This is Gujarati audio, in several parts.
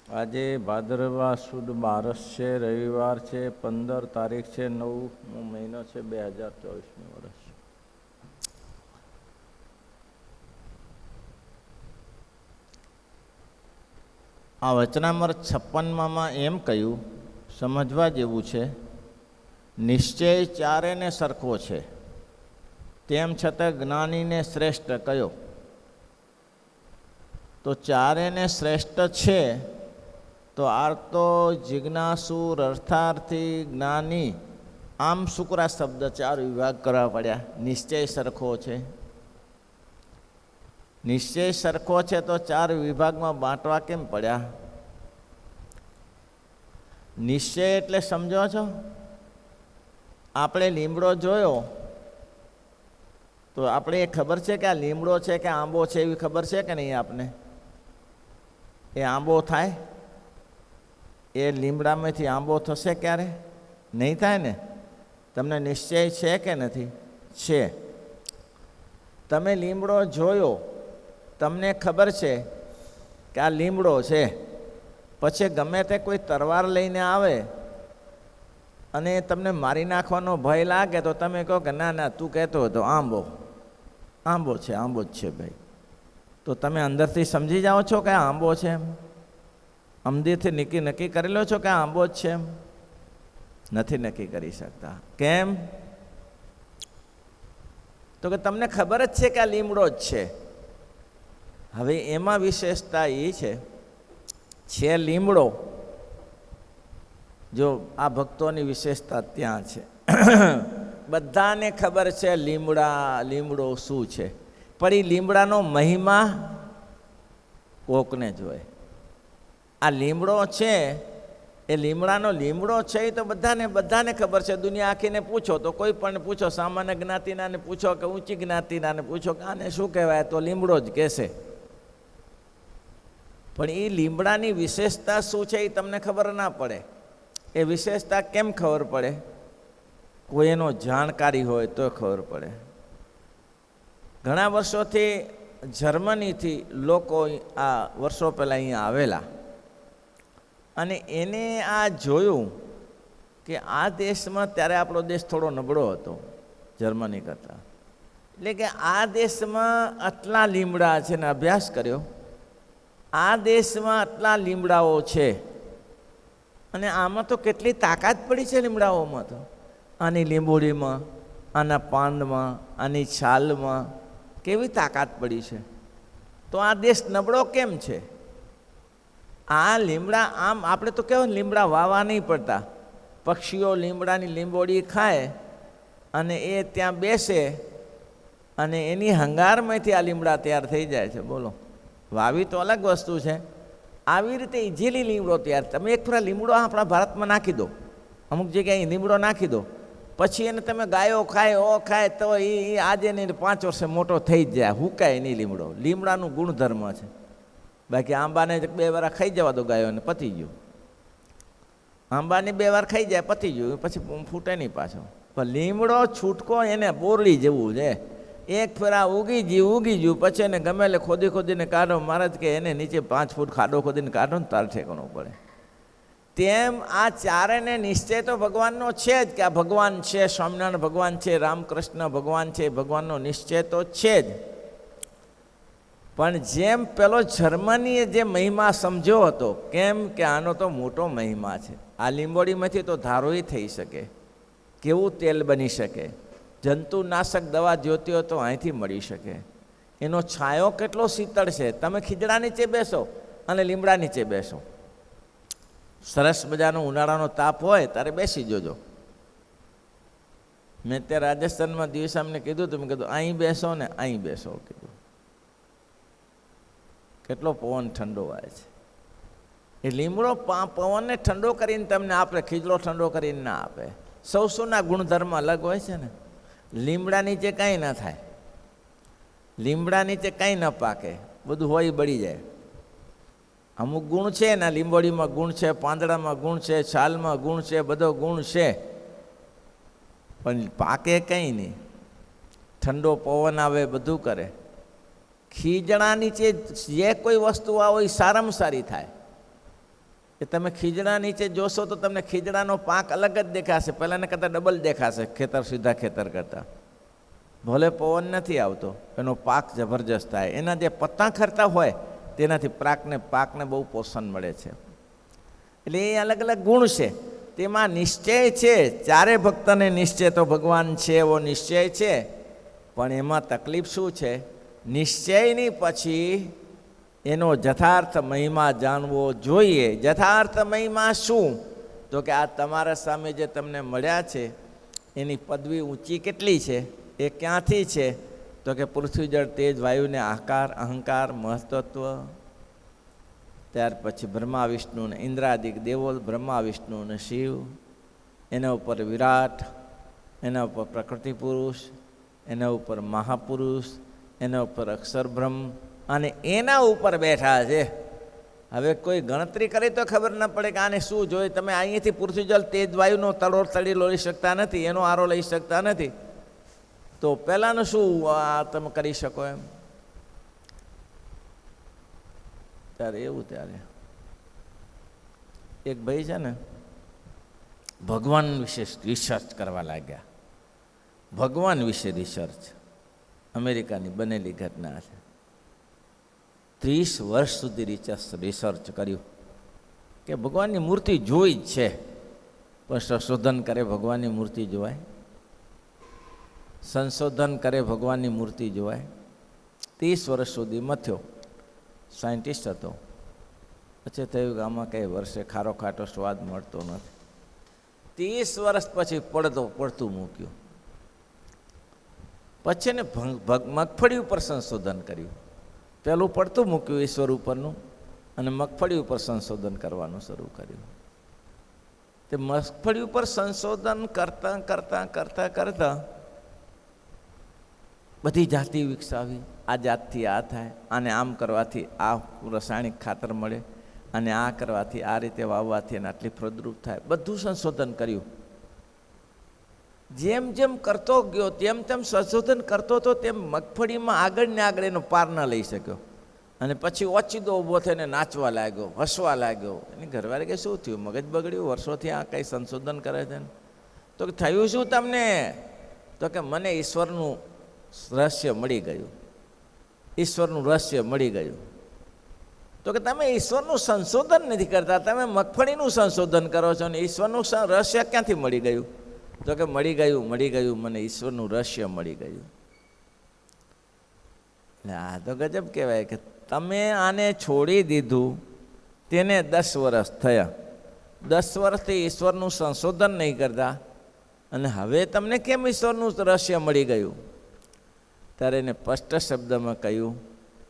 આજે ભાદરવા સુદ 12 છે, રવિવાર છે, 15 તારીખ છે, 9મો મહિનો છે, 2024નું વર્ષ. આ વચનામૃત 56માં એમ કહ્યું, સમજવા જેવું છે, નિશ્ચય ચારેને સરખો છે, તેમ છતાં જ્ઞાનીને શ્રેષ્ઠ કયો? તો ચારેને શ્રેષ્ઠ છે તો આર્તો, જિજ્ઞાસુ, અર્થાર્થી, જ્ઞાની, આમ શુક્રા શબ્દ 4 વિભાગ કરવા પડ્યા. નિશ્ચય સરખો છે, નિશ્ચય સરખો છે તો 4 વિભાગમાં બાંટવા કેમ પડ્યા? નિશ્ચય એટલે સમજો છો, આપણે લીમડો જોયો તો આપણે એ ખબર છે કે આ લીમડો છે કે આંબો છે એવી ખબર છે કે નહીં આપને? એ આંબો થાય? એ લીમડામાંથી આંબો થશે ક્યારે? નહીં થાય ને. તમને નિશ્ચય છે કે નથી? છે. તમે લીમડો જોયો, તમને ખબર છે કે આ લીમડો છે, પછી ગમે તે કોઈ તરવાર લઈને આવે અને તમને મારી નાખવાનો ભય લાગે તો તમે કહો કે ના ના, તું કહેતો હતો આંબો, આંબો છે, આંબો જ છે ભાઈ. તો તમે અંદરથી સમજી જાઓ છો કે આ આંબો છે એમ? અમદીથી નક્કી કરેલો છો કે આ આંબો જ છે એમ? નથી નક્કી કરી શકતા. કેમ? તો કે તમને ખબર જ છે કે આ લીમડો જ છે. હવે એમાં વિશેષતા એ છે લીમડો. જો આ ભક્તોની વિશેષતા ત્યાં છે. બધાને ખબર છે લીમડો શું છે, પણ એ લીમડાનો મહિમા કોકને જોઈએ. આ લીમડો છે, એ લીમડાનો લીમડો છે એ તો બધાને ખબર છે. દુનિયા આખીને પૂછો તો કોઈ પણ પૂછો, સામાન્ય જ્ઞાતિનાને પૂછો કે ઊંચી જ્ઞાતિનાને પૂછો કે આને શું કહેવાય, તો લીમડો જ કહેશે. પણ એ લીમડાની વિશેષતા શું છે એ તમને ખબર ના પડે. એ વિશેષતા કેમ ખબર પડે? કોઈ એનો જાણકારી હોય તો ખબર પડે. ઘણા વર્ષોથી જર્મનીથી લોકો આ વર્ષો પહેલાં અહીંયા આવેલા અને એને આ જોયું કે આ દેશમાં, ત્યારે આપણો દેશ થોડો નબળો હતો જર્મની કરતાં, એટલે કે આ દેશમાં આટલા લીમડા છે ને અભ્યાસ કર્યો, આ દેશમાં આટલા લીમડાઓ છે અને આમાં તો કેટલી તાકાત પડી છે લીમડાઓમાં. તો આની લીંબોડીમાં, આના પાંદમાં, આની છાલમાં કેવી તાકાત પડી છે. તો આ દેશ નબળો કેમ છે? આ લીમડા, આમ આપણે તો કેવું લીમડા વાવવા નહીં પડતા, પક્ષીઓ લીમડાની લીંબોડી ખાય અને એ ત્યાં બેસે અને એની હંગારમાંથી આ લીમડા તૈયાર થઈ જાય છે. બોલો, વાવી તો અલગ વસ્તુ છે. આવી રીતે ઇઝીલી લીમડો તૈયાર. તમે એક ફરા લીમડો આપણા ભારતમાં નાખી દો, અમુક જગ્યાએ લીમડો નાખી દો, પછી એને તમે ગાયો ખાય, ખાય તો એ આજે નહીં 5 વર્ષે મોટો થઈ જ જાય, હુકાય નહીં લીમડો. લીમડાનું ગુણધર્મ છે. બાકી આંબાને 2 વાર ખાઈ જવા દો ગાયોને, પતી ગયું. આંબાને 2 વાર ખાઈ જાય, પતી ગયું, પછી ફૂટે નહીં પાછો. પણ લીમડો છૂટકો એને બોરડી જેવું છે. એક ફેરા ઉગી ગયું, પછી એને ગમે એટલે ખોદીને કાઢો. મહારાજ કે એને નીચે 5 ફૂટ ખાડો ખોદીને કાઢો ને તાર ઠેકાણું પડે. તેમ આ ચારેને નિશ્ચય તો ભગવાનનો છે જ, કે આ ભગવાન છે, સ્વામિનારાયણ ભગવાન છે, રામકૃષ્ણ ભગવાન છે, ભગવાનનો નિશ્ચય તો છે જ. પણ જેમ પેલો જર્મનીએ જે મહિમા સમજ્યો હતો, કેમ કે આનો તો મોટો મહિમા છે. આ લીંબોડીમાંથી તો ધારોય થઈ શકે, કેવું તેલ બની શકે, જંતુનાશક દવા જોતી હોય તો અહીંથી મળી શકે. એનો છાંયો કેટલો શીતળ છે. તમે ખીજડા નીચે બેસો અને લીમડા નીચે બેસો, સરસ મજાનો ઉનાળાનો તાપ હોય ત્યારે બેસી જોજો. મેં ત્યાં રાજસ્થાનમાં દિવસે અમને કીધું હતું, મેં કીધું અહીં બેસો ને અહીં બેસો. કીધું કેટલો પવન ઠંડો આવે છે. એ લીમડો પવનને ઠંડો કરીને તમને આપે, ખીજડો ઠંડો કરીને ના આપે. સૌના ગુણધર્મ અલગ હોય છે ને. લીમડા નીચે કાંઈ ના થાય, લીમડા નીચે કાંઈ ન પાકે, બધું હોય બળી જાય. અમુક ગુણ છે ને, લીંબોડીમાં ગુણ છે, પાંદડામાં ગુણ છે, છાલમાં ગુણ છે, બધો ગુણ છે, પણ પાકે કંઈ નહીં. ઠંડો પવન આવે, બધું કરે. ખીજડા નીચે જે કોઈ વસ્તુ આવે એ સારામાં સારી થાય. એ તમે ખીજડા નીચે જોશો તો તમને ખીજડાનો પાક અલગ જ દેખાશે, પહેલાંને કરતાં ડબલ દેખાશે ખેતર સીધા ખેતર કરતાં. ભલે પવન નથી આવતો, એનો પાક જબરજસ્ત થાય. એના જે પત્તા ખરતા હોય તેનાથી પાકને બહુ પોષણ મળે છે. એટલે એ અલગ અલગ ગુણ છે. તેમાં નિશ્ચય છે, ચારે ભક્તને નિશ્ચય તો ભગવાન છે એવો નિશ્ચય છે, પણ એમાં તકલીફ શું છે? નિશ્ચયની પછી એનો યથાર્થ મહિમા જાણવો જોઈએ. યથાર્થ મહિમા શું? તો કે આ તમારા સામે જે તમને મળ્યા છે એની પદવી ઊંચી કેટલી છે, એ ક્યાંથી છે? તો કે પૃથ્વી જળ તેજ વાયુને આકાર અહંકાર મહત્ત્વ, ત્યાર પછી બ્રહ્મા વિષ્ણુ ને ઇન્દ્રાદિક દેવો, બ્રહ્મા વિષ્ણુ ને શિવ, એના ઉપર વિરાટ, એના ઉપર પ્રકૃતિ પુરુષ, એના ઉપર મહાપુરુષ, એના ઉપર અક્ષર બ્રહ્મ, અને એના ઉપર બેઠા છે. હવે કોઈ ગણતરી કરે તો ખબર ન પડે કે આને શું જોઈએ. તમે અહીંયાથી પૃથ્વી જળ તેજ વાયુનો તડી લઈ શકતા નથી, એનો આરો લઈ શકતા નથી, તો પહેલાંનું શું તમે કરી શકો એમ? ત્યારે એક ભાઈ છે ને, ભગવાન વિશે રિસર્ચ કરવા લાગ્યા. ભગવાન વિશે રિસર્ચ, અમેરિકાની બનેલી ઘટના છે. 30 વર્ષ સુધી રિસર્ચ કર્યું કે ભગવાનની મૂર્તિ જોઈ જ છે, પણ સંશોધન કરે ભગવાનની મૂર્તિ જોવાય? સંશોધન કરે ભગવાનની મૂર્તિ જોવાય? 30 વર્ષ સુધી મથ્યો, સાયન્ટિસ્ટ હતો. પછી થયું કે આમાં કંઈ વર્ષે ખારો ખાટો સ્વાદ મળતો નથી. 30 વર્ષ પછી પડતું મૂક્યું. પછી ને મગફળી ઉપર સંશોધન કર્યું. પહેલું પડતું મૂક્યું ઈશ્વર ઉપરનું, અને મગફળી ઉપર સંશોધન કરવાનું શરૂ કર્યું. તે મગફળી ઉપર સંશોધન કરતાં કરતાં કરતાં કરતાં બધી જાતિ વિકસાવી. આ જાતથી આ થાય, આને આમ કરવાથી આ રાસાયણિક ખાતર મળે, અને આ કરવાથી આ રીતે વાવવાથી એને આટલી ફળદ્રુપ થાય. બધું સંશોધન કર્યું. જેમ જેમ કરતો ગયો તેમ તેમ સંશોધન કરતો હતો, તેમ મગફળીમાં આગળ ને આગળ એનો પાર ન લઈ શક્યો. અને પછી ઓચિતો ઊભો થઈને નાચવા લાગ્યો, હસવા લાગ્યો. એની ઘરવાળી કે શું થયું? મગજ બગડ્યું? વર્ષોથી આ કંઈ સંશોધન કરે છે? તો કે થયું શું તમને? તો કે મને ઈશ્વરનું રહસ્ય મળી ગયું. ઈશ્વરનું રહસ્ય મળી ગયું. તો કે તમે ઈશ્વરનું સંશોધન નથી કરતા, તમે મગફળીનું સંશોધન કરો છો, અને ઈશ્વરનું રહસ્ય ક્યાંથી મળી ગયું? તો કે મળી ગયું, મને ઈશ્વરનું રહસ્ય મળી ગયું. એટલે આ તો ગજબ કહેવાય કે તમે આને છોડી દીધું, તેને 10 વર્ષ થયા. 10 વર્ષથી ઈશ્વરનું સંશોધન નહીં કરતા, અને હવે તમને કેમ ઈશ્વરનું રહસ્ય મળી ગયું? ત્યારે એને સ્પષ્ટ શબ્દમાં કહ્યું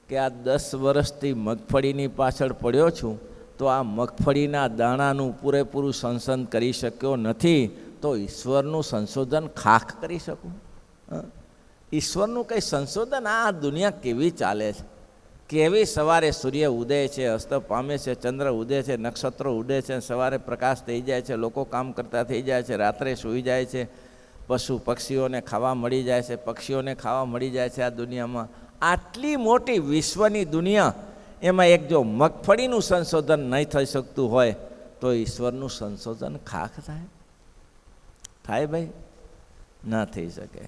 કે આ 10 વર્ષથી મગફળીની પાછળ પડ્યો છું, તો આ મગફળીના દાણાનું પૂરેપૂરું સંશોધન કરી શક્યો નથી, તો ઈશ્વરનું સંશોધન ખાખ કરી શકું? ઈશ્વરનું કંઈ સંશોધન? આ દુનિયા કેવી ચાલે છે, કેવી સવારે સૂર્ય ઉદય છે, અસ્ત પામે છે, ચંદ્ર ઉદય છે, નક્ષત્રો ઉદય છે, સવારે પ્રકાશ થઈ જાય છે, લોકો કામ કરતા થઈ જાય છે, રાત્રે સૂઈ જાય છે, પશુ પક્ષીઓને ખાવા મળી જાય છે, પક્ષીઓને ખાવા મળી જાય છે. આ દુનિયામાં આટલી મોટી વિશ્વની દુનિયા, એમાં એક જો મગફળીનું સંશોધન નહીં થઈ શકતું હોય, તો ઈશ્વરનું સંશોધન ખાખ થાય? થાય ભાઈ? ન થઈ શકે.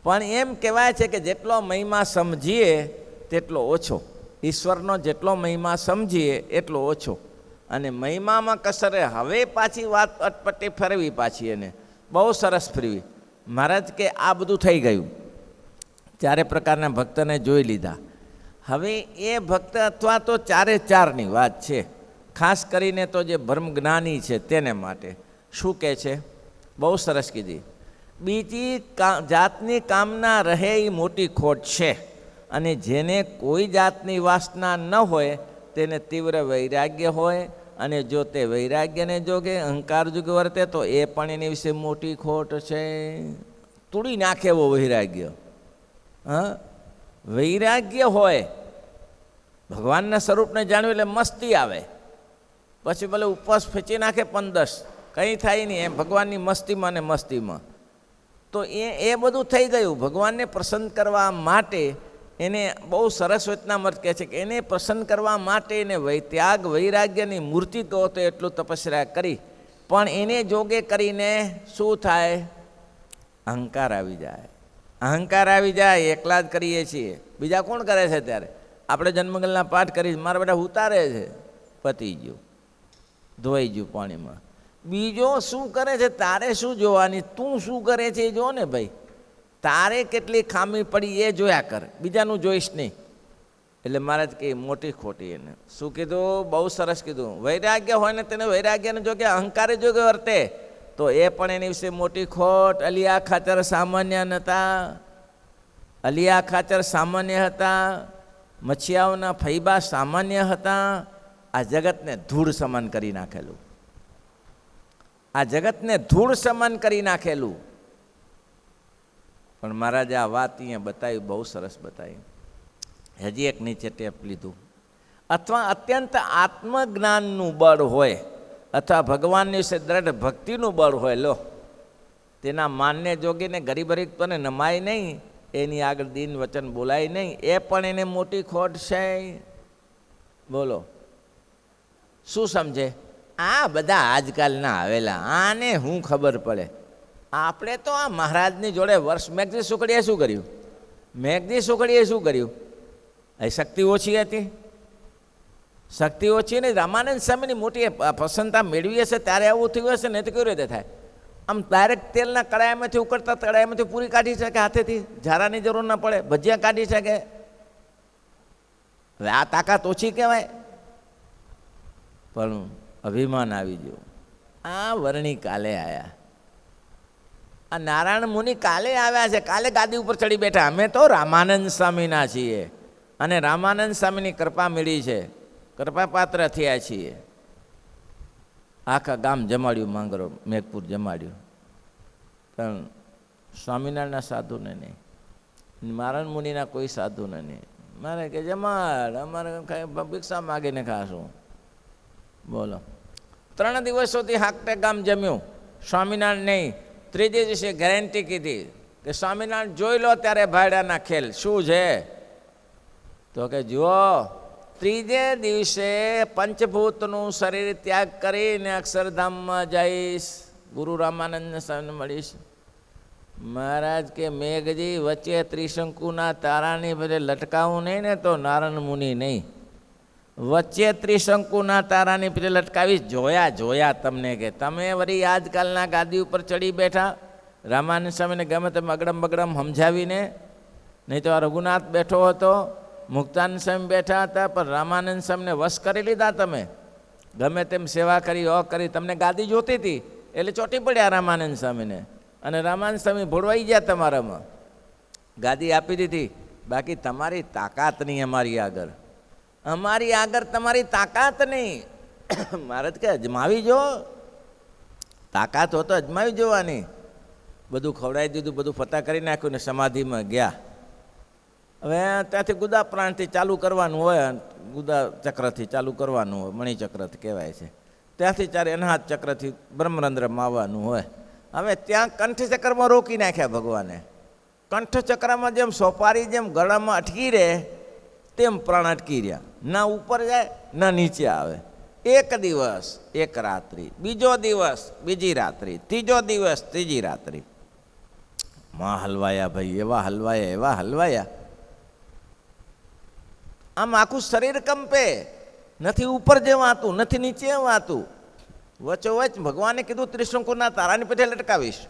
પણ એમ કહેવાય છે કે જેટલો મહિમા સમજીએ તેટલો ઓછો. ઈશ્વરનો જેટલો મહિમા સમજીએ એટલો ઓછો. અને મહિમામાં કસરે હવે પાછી વાત અટપટી ફેરવી, પાછી એને બહુ સરસ ફેરવી. મહારાજ કે આ બધું થઈ ગયું, 4 પ્રકારના ભક્તને જોઈ લીધા. હવે એ ભક્ત અથવા તો 4ની વાત છે, ખાસ કરીને તો જે બ્રહ્મ જ્ઞાની છે તેને માટે. શું કહે છે? બહુ સરસ કીધી. બીજી જાતની કામના રહે એ મોટી ખોટ છે, અને જેને કોઈ જાતની વાસના ન હોય તેને તીવ્ર વૈરાગ્ય હોય, અને જો તે વૈરાગ્યને જોગે અહંકાર જોગે વર્તે તો એ પણ એની વિશે મોટી ખોટ છે. તોડી નાખે એવો વૈરાગ્ય. વૈરાગ્ય હોય, ભગવાનના સ્વરૂપને જાણ્યું એટલે મસ્તી આવે, પછી ભલે ઉપવાસ ફેંચી નાખે 5-10, કંઈ થાય નહીં, એમ ભગવાનની મસ્તીમાં ને મસ્તીમાં. તો એ બધું થઈ ગયું. ભગવાનને પ્રસન્ન કરવા માટે એને બહુ સરસ વચનામૃત કહે છે કે એને પ્રસન્ન કરવા માટે એને ત્યાગ વૈરાગ્યની મૂર્તિ કહો તો એટલું તપસ્યા કરી, પણ એને જોગે કરીને શું થાય? અહંકાર આવી જાય. અહંકાર આવી જાય. એકલા જ કરીએ છીએ, બીજા કોણ કરે છે? ત્યારે આપણે જન્મગલના પાઠ કરી, મારા બેટા ઉતારે છે, પતી ગયું, ધોઈ ગયું પાણીમાં. બીજો શું કરે છે તારે શું જોવાની? તું શું કરે છે એ જો ને ભાઈ. તારે કેટલી ખામી પડી એ જોયા કર, બીજાનું જોઈશ નહીં. એટલે મહારાજ કે મોટી ખોટી. એને શું કીધું? બહુ સરસ કીધું. વૈરાગ્ય હોય ને તેને વૈરાગ્યને જોગે, અહંકારે જોગે વર્તે તો એ પણ એની વિશે મોટી ખોટ. અલિયા ખાચર સામાન્ય નહોતા, અલિયા ખાચર સામાન્ય હતા, મચ્છિયાઓના ફૈબા સામાન્ય હતા. આ જગતને ધૂળ સમાન કરી નાખેલું, આ જગતને ધૂળ સમાન કરી નાખેલું. પણ મહારાજે આ વાત અહીંયા બતાવી, બહુ સરસ બતાવી. હજી એક નીચે ટેપ લીધું. અથવા અત્યંત આત્મજ્ઞાનનું બળ હોય, અથવા ભગવાનની વિશે દ્રઢ ભક્તિનું બળ હોય, લો તેના માનને જોગીને ગરીબ હરીકપણે નમાય નહીં, એની આગળ દીન વચન બોલાય નહીં, એ પણ એને મોટી ખોટ છે. બોલો શું સમજે? આ બધા આજકાલના આવેલા, આને શું ખબર પડે? આપણે તો આ મહારાજની જોડે વર્ષ મેઘજી સુખડીએ શું કર્યું? મેઘજી સુખડીએ શું કર્યું? એ શક્તિ ઓછી હતી, શક્તિ ઓછી નહીં. રામાનંદ સ્વામીની મોટી પ્રસન્નતા મેળવી હશે ત્યારે આવું થયું હશે, નહીં તો કેવી રીતે થાય? આમ ડાયરેક્ટ તેલના કડાયામાંથી ઉકળતા કડાયામાંથી પૂરી કાઢી શકે હાથેથી, ઝારાની જરૂર ના પડે, ભજીયા કાઢી શકે. હવે આ તાકાત ઓછી કહેવાય? પણ અભિમાન આવી ગયું. આ વર્ણી કાલે આવ્યા, આ નારાયણ મુનિ કાલે આવ્યા છે, કાલે ગાદી ઉપર ચડી બેઠા. અમે તો રામાનંદ સ્વામીના છીએ અને રામાનંદ સ્વામીની કૃપા મળી છે, કૃપા પાત્ર થયા છીએ. આખા ગામ જમાડ્યું, માંગરો મેઘપુર જમાડ્યું, પણ સ્વામિનારાયણના સાધુને નહીં, નારાયણ મુનિના કોઈ સાધુને નહીં. મારે કે જમાડ, અમારે ભિક્ષા માગીને ખાશું. બોલો 3 દિવસોથી હાકટે ગામ જમ્યું, સ્વામિનારાયણ નહીં. ત્રીજે દિવસે ગેરંટી કીધી કે સ્વામિનારાયણ જોઈ લો ત્યારે ભાડાના ખેલ શું છે. તો કે જુઓ, ત્રીજે દિવસે પંચભૂતનું શરીર ત્યાગ કરીને અક્ષરધામમાં જઈશ, ગુરુ રામાનંદ સ્વામીને મળીશ. મહારાજ કે મેઘજી વચ્ચે ત્રિશંકુના તારાની બધે લટકાવું નહીં ને તો નારાયણ મુનિ નહીં. વચ્ચે ત્રિશંકુના તારાની પેલે લટકાવી જોયા તમને કે તમે વળી આજકાલના ગાદી ઉપર ચડી બેઠા. રામાનંદ સ્વામીને ગમે તમે અગડમ બગડમ સમજાવીને, નહીં તો આ રઘુનાથ બેઠો હતો, મુક્તાનંદ સ્વામી બેઠા હતા, પણ રામાનંદ સ્વામીને વશ કરી લીધા તમે. ગમે તેમ સેવા કરી, કરી, તમને ગાદી જોતી હતી એટલે ચોટી પડ્યા રામાનંદ સ્વામીને, અને રામાનંદ સ્વામી ભોળવાઈ ગયા તમારામાં, ગાદી આપી દીધી. બાકી તમારી તાકાત નહીં અમારી આગળ, અમારી આગળ તમારી તાકાત નહીં. મહારાજ કે અજમાવી જો, તાકાત હો તો અજમાવી જોવાની. બધું ખવડાવી દીધું, બધું ફતા કરી નાખ્યું ને સમાધિમાં ગયા. હવે ત્યાંથી ગુદા પ્રાણથી ચાલુ કરવાનું હોય, ગુદા ચક્રથી ચાલુ કરવાનું હોય, મણિચક્રથી કહેવાય છે. ત્યાંથી ચારે અનાહત ચક્રથી બ્રહ્મરંધ્રમાં આવવાનું હોય. હવે ત્યાં કંઠ ચક્રમાં રોકી નાખ્યા ભગવાને. કંઠ ચક્રમાં જેમ સોપારી જેમ ગળામાં અટકી રહે તેમ પ્રાણ અટકી રહ્યા, ના ઉપર જાય ના નીચે આવે. એક દિવસ એક રાત્રિ, બીજો દિવસ બીજી રાત્રિ, ત્રીજો દિવસ ત્રીજી રાત્રિ. માં હલવાયા ભાઈ, એવા હલવાયા, એવા હલવાયા. આમ આખું શરીર કંપે, નથી ઉપર જવાતું, નથી નીચે જવાતું. વચોવચ ભગવાને કીધું ત્રિશંકુના તારાની પેઠે લટકાવીશ.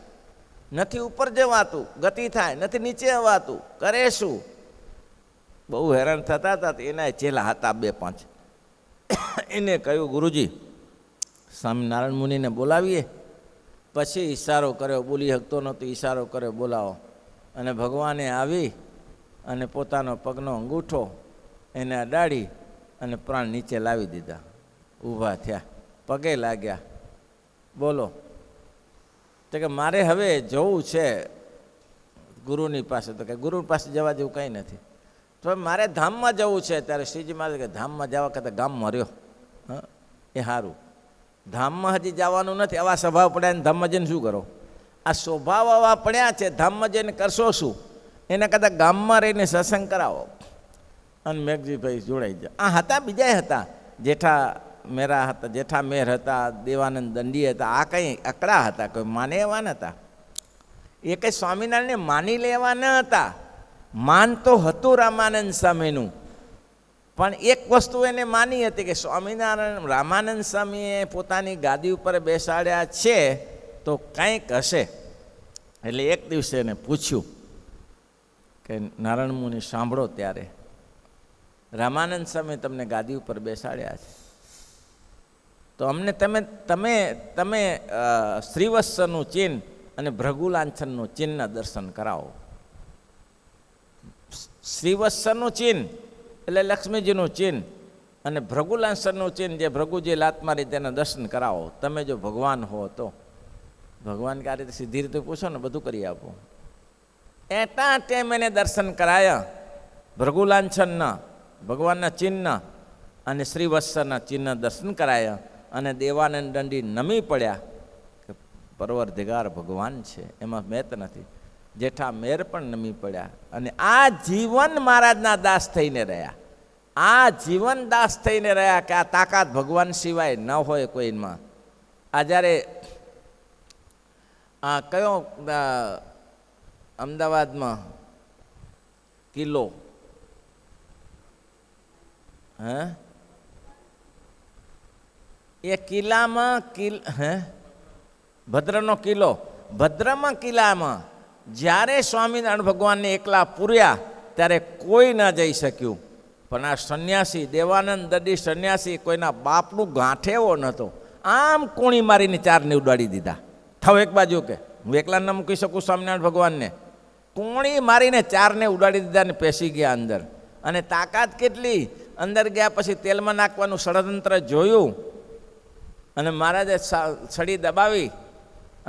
નથી ઉપર જવાતું, ગતિ થાય, નથી નીચે જવાતું, કરે શું? બહુ હેરાન થતા હતા. એના ચેલા હતા 2-5. એને કહ્યું ગુરુજી સ્વામિનારાયણ મુનિને બોલાવીએ. પછી ઈશારો કર્યો, બોલી શકતો નહોતો, ઈશારો કર્યો બોલાવો. અને ભગવાને આવી અને પોતાનો પગનો અંગૂઠો એને અડાડી અને પ્રાણ નીચે લાવી દીધા. ઊભા થયા, પગે લાગ્યા. બોલો તો કે મારે હવે જવું છે ગુરુની પાસે. તો કે ગુરુ પાસે જવા જેવું કંઈ નથી, તો મારે ધામમાં જવું છે. ત્યારે શ્રીજી મહારાજ કે ધામમાં જવા કરતાં ગામમાં રહ્યો એ સારું. ધામમાં હજી જવાનું નથી, આવા સ્વભાવ પડ્યા ને ધામમાં જઈને શું કરો? આ સ્વભાવ આવા પડ્યા છે, ધામમાં જઈને કરશો શું? એના કરતાં ગામમાં રહીને સત્સંગ કરાવો અને મેઘજીભાઈ જોડાઈ જાય. આ હતા, બીજા હતા, જેઠા મેરા હતા, જેઠા મેર હતા, દેવાનંદ દંડી હતા. આ કંઈ અકડા હતા, કોઈ માને એવા નહોતા. એ કંઈ સ્વામિનારાયણને માની લેવા ન હતા. માન તો હતું રામાનંદ સ્વામીનું, પણ એક વસ્તુ એને માની હતી કે સ્વામિનારાયણ રામાનંદ સ્વામીએ પોતાની ગાદી ઉપર બેસાડ્યા છે તો કંઈક હશે. એટલે એક દિવસે એને પૂછ્યું કે નારાયણ મુનિ સાંભળો, ત્યારે રામાનંદ સ્વામી તમને ગાદી ઉપર બેસાડ્યા છે તો અમને તમે તમે તમે શ્રીવત્સનું ચિહ્ન અને ભૃગુલાંછનનું ચિહ્નના દર્શન કરાવો. શ્રીવત્સનું ચિહ્ન એટલે લક્ષ્મીજીનું ચિહ્ન અને ભૃગુલાંછનનું ચિહ્ન જે ભૃગુજી લાત મારી તેના દર્શન કરાવો. તમે જો ભગવાન હો તો. ભગવાન કે આ રીતે સીધી રીતે પૂછો ને બધું કરી આપો. એટલા ટાઈમ એને દર્શન કરાયા ભૃગુલાંછનના, ભગવાનના ચિહ્ન અને શ્રીવત્સના ચિહ્ન દર્શન કરાયા. અને દેવાનંદ દંડી નમી પડ્યા કે પરવરદિગાર ભગવાન છે, એમાં મેત નથી. જેઠા મેર પણ નમી પડ્યા અને આ જીવન મહારાજના દાસ થઈને રહ્યા. આ જીવન દાસ થઈને રહ્યા કે આ તાકાત ભગવાન સિવાય ન હોય કોઈમાં. આ જ્યારે આ કયો અમદાવાદમાં કિલ્લો, એ કિલ્લામાં ભદ્રનો કિલ્લો, ભદ્રમાં કિલ્લામાં જ્યારે સ્વામિનારાયણ ભગવાનને એકલા પૂર્યા ત્યારે કોઈ ન જઈ શક્યું. પણ આ સંન્યાસી દેવાનંદ દંડી સંન્યાસી કોઈના બાપનું ગાંઠે એવો નહોતો. આમ કોણી મારીને ચારને ઉડાડી દીધા. થાવ એક બાજુ કે હું એકલા ન મૂકી શકું સ્વામિનારાયણ ભગવાનને. કોણી મારીને ચારને ઉડાડી દીધા ને પેસી ગયા અંદર. અને તાકાત કેટલી! અંદર ગયા પછી તેલમાં નાખવાનું ષડયંત્ર જોયું અને મહારાજે છડી દબાવી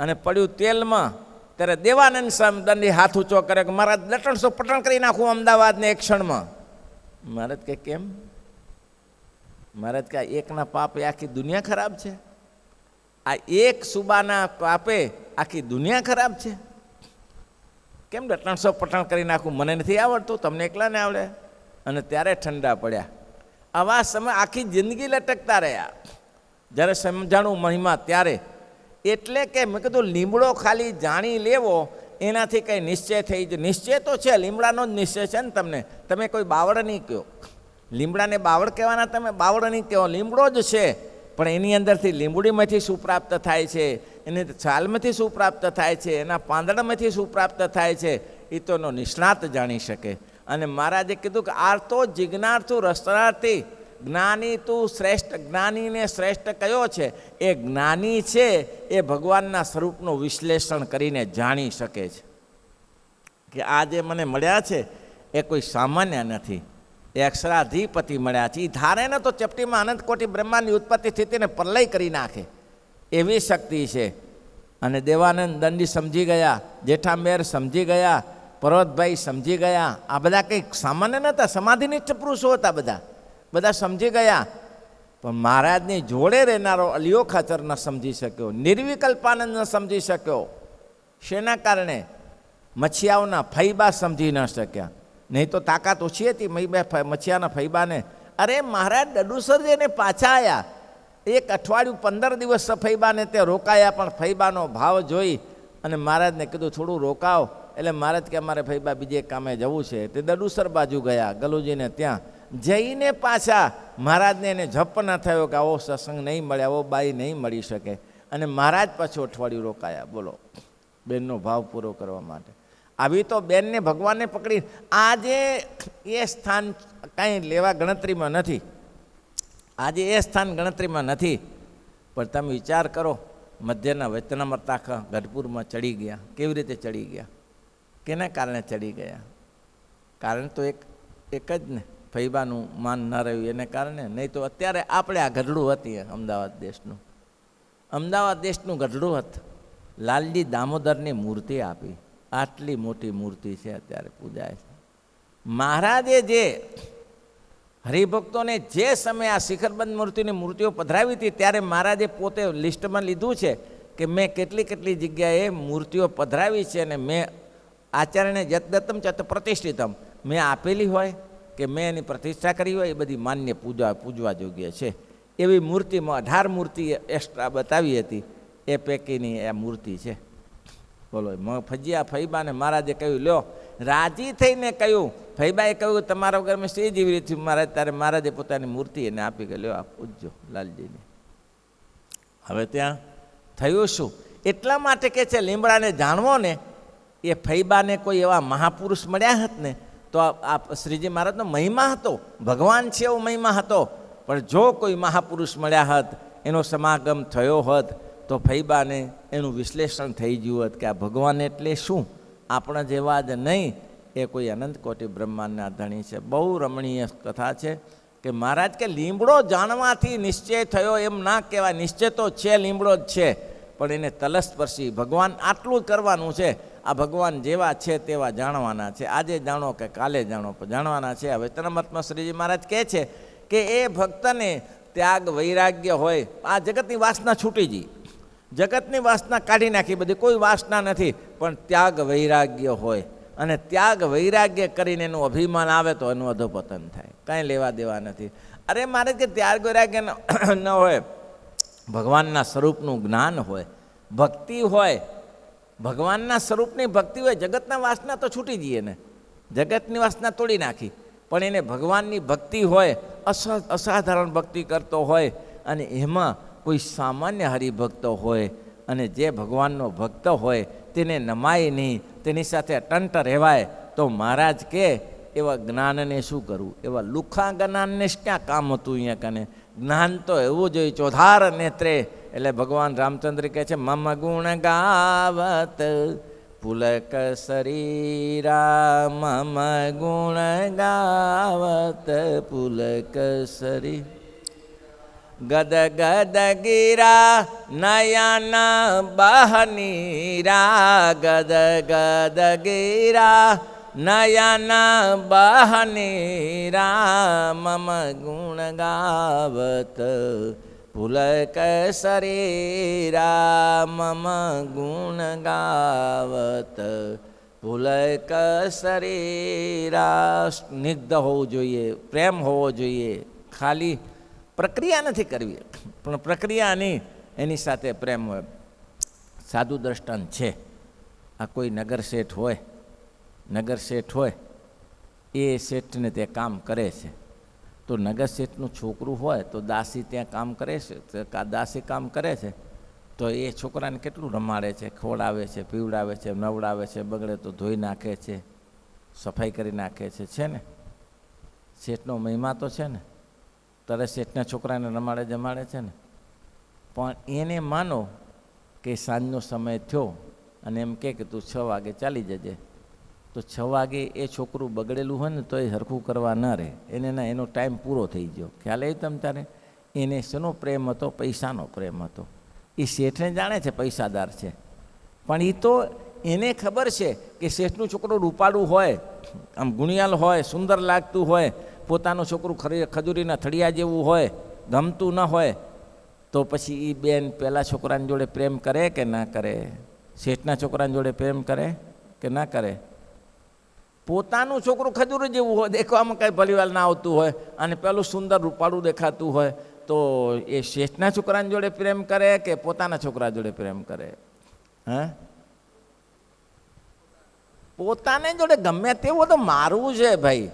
અને પડ્યું તેલમાં. ત્યારે દેવાનંદ સ્વામી દંડી હાથ ઊંચો કરે કે મહારાજ લટણસો પટણ કરી નાખું અમદાવાદને એક ક્ષણમાં. મહારાજ કે કેમ? મહારાજ કે એકના પાપે આખી દુનિયા ખરાબ છે. આ એક સુબાના પાપે આખી દુનિયા ખરાબ છે. કેમ લટણસો પટણ કરી નાખું? મને નથી આવડતું, તમને એકલાને આવડે. અને ત્યારે ઠંડા પડ્યા. આવા સમય આખી જિંદગી લટકતા રહ્યા. જ્યારે સમજાણું મહિમા ત્યારે. એટલે કે મેં કીધું લીમડો ખાલી જાણી લેવો એનાથી કંઈ નિશ્ચય થઈ જાય. નિશ્ચય તો છે, લીમડાનો જ નિશ્ચય છે ને તમને. તમે કોઈ બાવળ નહીં કહો. લીમડાને બાવળ કહેવાના, તમે બાવળ નહીં કહો, લીમડો જ છે. પણ એની અંદરથી લીંબડીમાંથી શું પ્રાપ્ત થાય છે, એની છાલમાંથી શું પ્રાપ્ત થાય છે, એના પાંદડામાંથી શું પ્રાપ્ત થાય છે, એ તો એનો નિષ્ણાત જાણી શકે. અને મહારાજે કીધું કે આ તો જિજ્ઞાસુ રસનાર્થી જ્ઞાની તું શ્રેષ્ઠ. જ્ઞાનીને શ્રેષ્ઠ કયો છે? એ જ્ઞાની છે એ ભગવાનના સ્વરૂપનું વિશ્લેષણ કરીને જાણી શકે છે કે આ જે મને મળ્યા છે એ કોઈ સામાન્ય નથી, એ અક્ષરાધિપતિ મળ્યા છે. એ ધારે ને તો ચપટીમાં અનંત કોટી બ્રહ્માંડની ઉત્પત્તિ સ્થિતિને પ્રલય કરી નાખે એવી શક્તિ છે. અને દેવાનંદ દંડી સમજી ગયા, જેઠા મેર સમજી ગયા, પર્વતભાઈ સમજી ગયા. આ બધા કંઈક સામાન્ય નહોતા, સમાધિનિષ્ઠ પુરુષો હતા. બધા સમજી ગયા. પણ મહારાજની જોડે રહેનારો અલિયો ખાચર ન સમજી શક્યો, નિર્વિકલ્પાનંદ ન સમજી શક્યો. શેના કારણે? મચ્છિયાઓના ફૈબા સમજી ન શક્યા. નહીં તો તાકાત ઓછી હતી મચ્છિયાના ફૈબાને. અરે મહારાજ ડડુસર જઈને પાછા આવ્યા. એક અઠવાડિયું 15 દિવસ ફૈબાને તે રોકાયા. પણ ફૈબાનો ભાવ જોઈ અને મહારાજને કીધું થોડું રોકાવ. એટલે મહારાજ કે અમારે ફૈબા બીજે કામે જવું છે. તે ડડુસર બાજુ ગયા, ગલુજીને ત્યાં જઈને પાછા. મહારાજને એને જપ ન થયો કે આવો સત્સંગ નહીં મળે, આવો બાઈ નહીં મળી શકે. અને મહારાજ પાછું અઠવાડિયું રોકાયા. બોલો, બેનનો ભાવ પૂરો કરવા માટે. આવી તો બેનને ભગવાનને પકડી. આજે એ સ્થાન કાંઈ લેવા ગણતરીમાં નથી. આજે એ સ્થાન ગણતરીમાં નથી. પણ તમે વિચાર કરો, મધ્યના વચનામૃતાખ ગઢપુરમાં ચડી ગયા. કેવી રીતે ચડી ગયા? કેના કારણે ચડી ગયા? કારણ તો એક જ ને, ફૈબાનું માન ન રહ્યું એને કારણે. નહીં તો અત્યારે આપણે આ ગઢડું હતી અમદાવાદ દેશનું. અમદાવાદ દેશનું ગઢડું હતું. લાલજી દામોદરની મૂર્તિ આપી. આટલી મોટી મૂર્તિ છે અત્યારે પૂજાય છે. મહારાજે જે હરિભક્તોને જે સમયે આ શિખરબંધ મૂર્તિઓ પધરાવી હતી ત્યારે મહારાજે પોતે લિસ્ટમાં લીધું છે કે મેં કેટલી જગ્યાએ મૂર્તિઓ પધરાવી છે અને મેં આચાર્યને યત દત્તમ ચત પ્રતિષ્ઠિતમ, મેં આપેલી હોય કે મેં એની પ્રતિષ્ઠા કરી હોય, એ બધી માન્ય પૂજવા યોગ્ય છે. એવી મૂર્તિમાં 18 મૂર્તિ એક્સ્ટ્રા બતાવી હતી, એ પૈકીની એ મૂર્તિ છે. બોલો, ફજિયા ફૈબાને મહારાજે કહ્યું, લ્યો, રાજી થઈને કહ્યું. ફૈબાએ કહ્યું, તમારા વગર મેં શી જીવી રહી છું મહારાજ. ત્યારે મહારાજે પોતાની મૂર્તિ એને આપી કે લ્યો, આ પૂજજો લાલજીને. હવે ત્યાં થયું શું? એટલા માટે કે છે લીમડાને જાણવો ને, એ ફૈબાને કોઈ એવા મહાપુરુષ મળ્યા હત ને તો આ શ્રીજી મહારાજનો મહિમા હતો, ભગવાન છે એવો મહિમા હતો. પણ જો કોઈ મહાપુરુષ મળ્યા હોત, એનો સમાગમ થયો હોત, તો ફૈબાને એનું વિશ્લેષણ થઈ ગયું હોત કે આ ભગવાન એટલે શું, આપણા જેવા જ નહીં, એ કોઈ અનંત કોટી બ્રહ્માંડના ધણી છે. બહુ રમણીય કથા છે કે મહારાજ કે લીમડો જાણવાથી નિશ્ચય થયો એમ ના કહેવાય. નિશ્ચય તો છે, લીમડો જ છે, પણ એને તલસ્પર્શી ભગવાન આટલું કરવાનું છે. આ ભગવાન જેવા છે તેવા જાણવાના છે. આજે જાણો કે કાલે જાણો, પણ જાણવાના છે. હવે તન્મતમાં શ્રીજી મહારાજ કહે છે કે એ ભક્તને ત્યાગ વૈરાગ્ય હોય, આ જગતની વાસના છૂટી ગઈ, જગતની વાસના કાઢી નાખી, બધી કોઈ વાસના નથી, પણ ત્યાગ વૈરાગ્ય હોય અને ત્યાગ વૈરાગ્ય કરીને એનું અભિમાન આવે તો એનું અધોપતન થાય, કાંઈ લેવા દેવા નથી. અરે મારે કે ત્યાગ વૈરાગ્ય ન હોય, ભગવાનના સ્વરૂપનું જ્ઞાન હોય, ભક્તિ હોય, ભગવાનના સ્વરૂપની ભક્તિ હોય, જગતના વાસના તો છૂટી જઈએ ને, જગતની વાસના તોડી નાખી, પણ એને ભગવાનની ભક્તિ હોય, અસાધારણ ભક્તિ કરતો હોય, અને એમાં કોઈ સામાન્ય હરિભક્ત હોય, અને જે ભગવાનનો ભક્ત હોય તેને નમાય નહીં, તેની સાથે અટંટ રહેવાય, તો મહારાજ કે એવા જ્ઞાનને શું કરવું? એવા લુખા જ્ઞાનને ક્યાં કામ હતું? અહીંયા કને જ્ઞાન તો એવું જોઈએ, ચોધાર નેત્રે. એટલે ભગવાન રામચંદ્ર કહે છે, મમ ગુણ ગાવત પુલક શરીરા, મમ ગુણ ગાવત પુલક શરી, ગદ ગદ ગીરા નયન બહનીરા, ગદ ગદ ગીરા નયન બહનીરા, મમ ગુણ ગાવત પુલક શરીરા, મમ ગુણ ગાવત પુલક શરીરા. સ્નિગ્ધ હોવું જોઈએ, પ્રેમ હોવો જોઈએ, ખાલી પ્રક્રિયા નથી કરવી, પણ પ્રક્રિયાની એની સાથે પ્રેમ હોય. સાધુ દ્રષ્ટાંત છે. આ કોઈ નગર શેઠ હોય, નગર શેઠ હોય, એ શેઠને તે કામ કરે છે, તો નગર શેઠનું છોકરું હોય તો દાસી ત્યાં કામ કરે છે, દાસી કામ કરે છે, તો એ છોકરાને કેટલું રમાડે છે, ખવડાવે છે, પીવડાવે છે, નવડાવે છે, બગડે તો ધોઈ નાખે છે, સફાઈ કરી નાખે છે ને. શેઠનો મહિમા તો છે ને, ત્યારે શેઠના છોકરાને રમાડે જમાડે છે ને. પણ એને માનો કે સાંજનો સમય થયો અને એમ કે તું 6 વાગે ચાલી જજે, તો 6 વાગે એ છોકરું બગડેલું હોય ને તો એ હરખું કરવા ન રહે, એને ના, એનો ટાઈમ પૂરો થઈ ગયો. ખ્યાલ આવી તમ તારે? એને શેનો પ્રેમ હતો? પૈસાનો પ્રેમ હતો. એ શેઠને જાણે છે પૈસાદાર છે, પણ એ તો એને ખબર છે કે શેઠનું છોકરું રૂપાળું હોય, આમ ગુણિયાલ હોય, સુંદર લાગતું હોય, પોતાનું છોકરું ખજૂરીના થળિયા જેવું હોય, ગમતું ન હોય, તો પછી એ બેન પહેલાં છોકરાની જોડે પ્રેમ કરે કે ના કરે? શેઠના છોકરાની જોડે પ્રેમ કરે કે ના કરે? પોતાનું છોકરું ખજૂર જેવું હોય, દેખવામાં કાંઈ ભલીવાલ ના આવતું હોય, અને પેલું સુંદર રૂપાળું દેખાતું હોય, તો એ શેઠના છોકરાની જોડે પ્રેમ કરે કે પોતાના છોકરા જોડે પ્રેમ કરે? હા, પોતાને જોડે ગમે તેવું તો મારવું છે ભાઈ.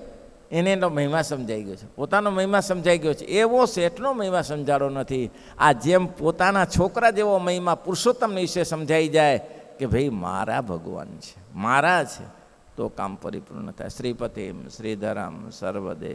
એને એનો મહિમા સમજાઈ ગયો છે, પોતાનો મહિમા સમજાઈ ગયો છે. એવો શેઠનો મહિમા સમજાડો નથી. આ જેમ પોતાના છોકરા જેવો મહિમા પુરુષોત્તમ વિશે સમજાઈ જાય કે ભાઈ મારા ભગવાન છે, મારા છે, તો કામ પરિપૂર્ણ થાય. શ્રીપતિમ શ્રીધરમ સર્વદે